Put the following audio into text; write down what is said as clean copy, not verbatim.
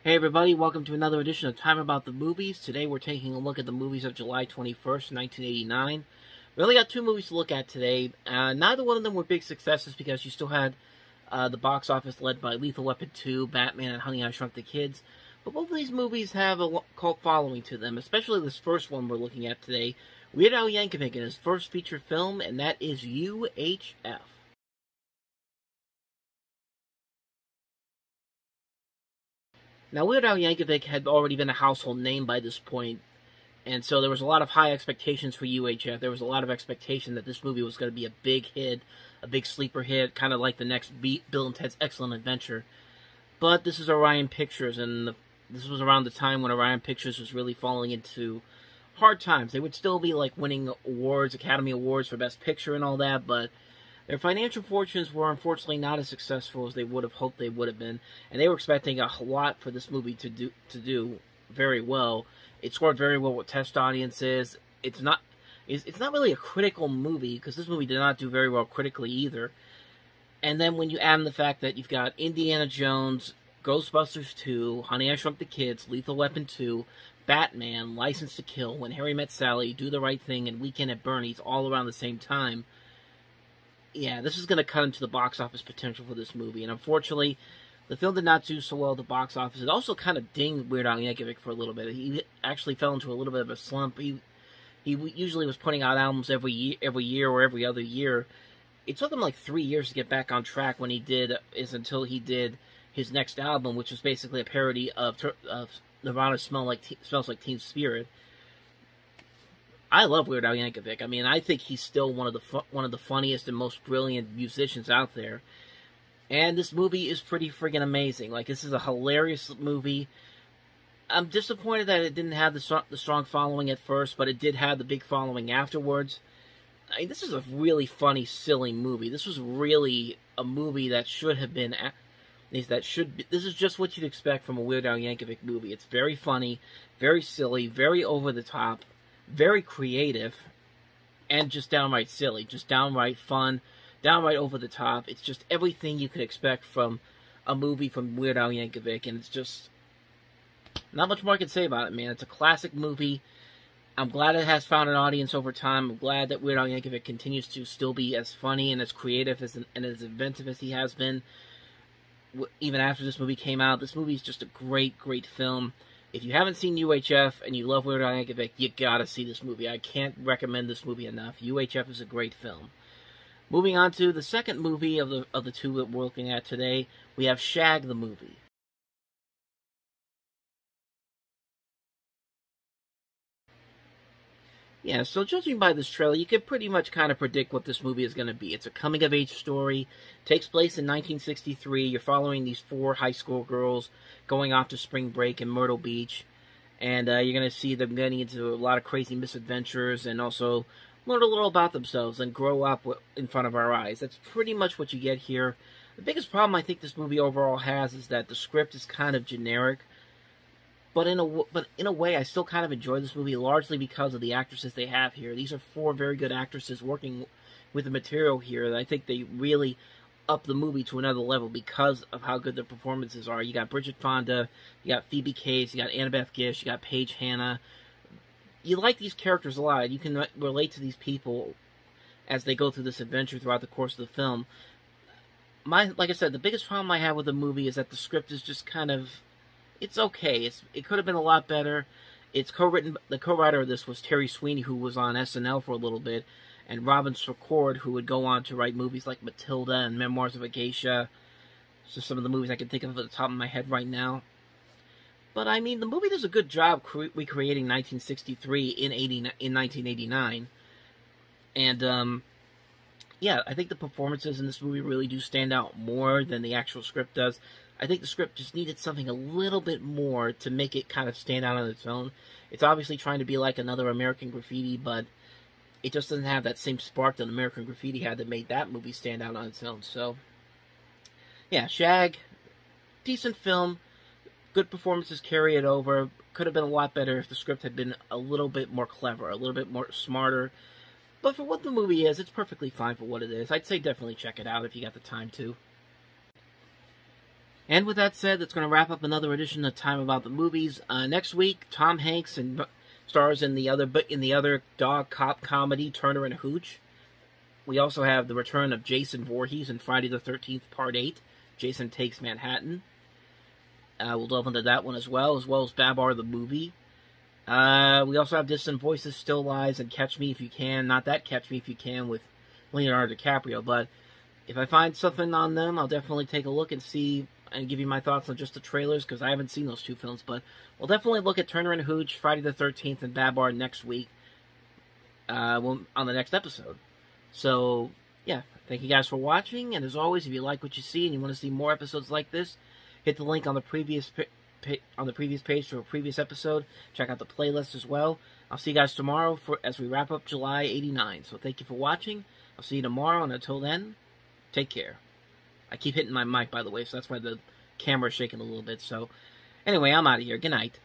Hey everybody, welcome to another edition of Time About the Movies. Today we're taking a look at the movies of July 21st, 1989. We only got two movies to look at today. Neither one of them were big successes because you still had the box office led by Lethal Weapon 2, Batman, and Honey, I Shrunk the Kids. But both of these movies have a cult following to them, especially this first one we're looking at today, Weird Al Yankovic in his first feature film, and that is UHF. Now, Weird Al Yankovic had already been a household name by this point, and so there was a lot of high expectations for UHF. There was a lot of expectation that this movie was going to be a big hit, a big sleeper hit, kind of like the next Bill and Ted's Excellent Adventure. But this is Orion Pictures, and this was around the time when Orion Pictures was really falling into hard times. They would still be like winning awards, Academy Awards for Best Picture and all that, but their financial fortunes were unfortunately not as successful as they would have hoped they would have been, and they were expecting a lot for this movie to do very well. It scored very well with test audiences. It's not really a critical movie because this movie did not do very well critically either. And then when you add in the fact that you've got Indiana Jones, Ghostbusters 2, Honey, I Shrunk the Kids, Lethal Weapon 2, Batman, License to Kill, When Harry Met Sally, Do the Right Thing, and Weekend at Bernie's all around the same time, yeah, this is going to cut into the box office potential for this movie. And unfortunately, the film did not do so well at the box office. It also kind of dinged Weird Al Yankovic for a little bit. He actually fell into a little bit of a slump. He usually was putting out albums every year or every other year. It took him like 3 years to get back on track until he did his next album, which was basically a parody of Nirvana's Smells Like Teen Spirit. I love Weird Al Yankovic. I mean, I think he's still one of the funniest and most brilliant musicians out there. And this movie is pretty friggin' amazing. Like, this is a hilarious movie. I'm disappointed that it didn't have the strong following at first, but it did have the big following afterwards. I mean, this is a really funny, silly movie. This was really a movie that should have been. This is just what you'd expect from a Weird Al Yankovic movie. It's very funny, very silly, very over the top, very creative, and just downright silly, just downright fun, downright over the top. It's just everything you could expect from a movie from Weird Al Yankovic, and it's just not much more I can say about it, man. It's a classic movie. I'm glad it has found an audience over time. I'm glad that Weird Al Yankovic continues to still be as funny and as creative and as inventive as he has been, even after this movie came out. This movie is just a great, great film. If you haven't seen UHF and you love Weird Al Yankovic, you gotta see this movie. I can't recommend this movie enough. UHF is a great film. Moving on to the second movie of the two that we're looking at today, we have Shag the movie. Yeah, so judging by this trailer, you can pretty much kind of predict what this movie is going to be. It's a coming-of-age story, takes place in 1963. You're following these four high school girls going off to spring break in Myrtle Beach, and you're going to see them getting into a lot of crazy misadventures and also learn a little about themselves and grow up in front of our eyes. That's pretty much what you get here. The biggest problem I think this movie overall has is that the script is kind of generic. But in a way, I still kind of enjoy this movie, largely because of the actresses they have here. These are four very good actresses working with the material here, and I think they really up the movie to another level because of how good their performances are. You got Bridget Fonda, you got Phoebe Cates, you got Annabeth Gish, you got Paige Hanna. You like these characters a lot. You can relate to these people as they go through this adventure throughout the course of the film. Like I said, the biggest problem I have with the movie is that the script is just kind of... It's okay. It could have been a lot better. It's co-written. The co-writer of this was Terry Sweeney, who was on SNL for a little bit, and Robin Secord, who would go on to write movies like Matilda and Memoirs of a Geisha. It's just some of the movies I can think of at the top of my head right now. But I mean, the movie does a good job recreating 1963 in 1989, and yeah, I think the performances in this movie really do stand out more than the actual script does. I think the script just needed something a little bit more to make it kind of stand out on its own. It's obviously trying to be like another American Graffiti, but it just doesn't have that same spark that American Graffiti had that made that movie stand out on its own. So, yeah, Shag, decent film, good performances carry it over. Could have been a lot better if the script had been a little bit more clever, a little bit more smarter. But for what the movie is, it's perfectly fine for what it is. I'd say definitely check it out if you got the time to. And with that said, that's going to wrap up another edition of Time About the Movies. Next week, Tom Hanks stars in the other dog cop comedy Turner and Hooch. We also have the return of Jason Voorhees in Friday the 13th, Part 8. Jason Takes Manhattan. We'll delve into that one as well as Babar the movie. We also have Distant Voices, Still Lies, and Catch Me If You Can. Not that Catch Me If You Can with Leonardo DiCaprio, but if I find something on them, I'll definitely take a look and see and give you my thoughts on just the trailers, because I haven't seen those two films. But we'll definitely look at Turner and Hooch, Friday the 13th, and Babar next week on the next episode. So, yeah, thank you guys for watching, and as always, if you like what you see and you want to see more episodes like this, hit the link on the previous page to a previous episode. Check out the playlist as well. I'll see you guys tomorrow as we wrap up July '89. So thank you for watching. I'll see you tomorrow, and until then, take care. I keep hitting my mic, by the way, so that's why the camera's shaking a little bit. So, anyway, I'm out of here. Good night.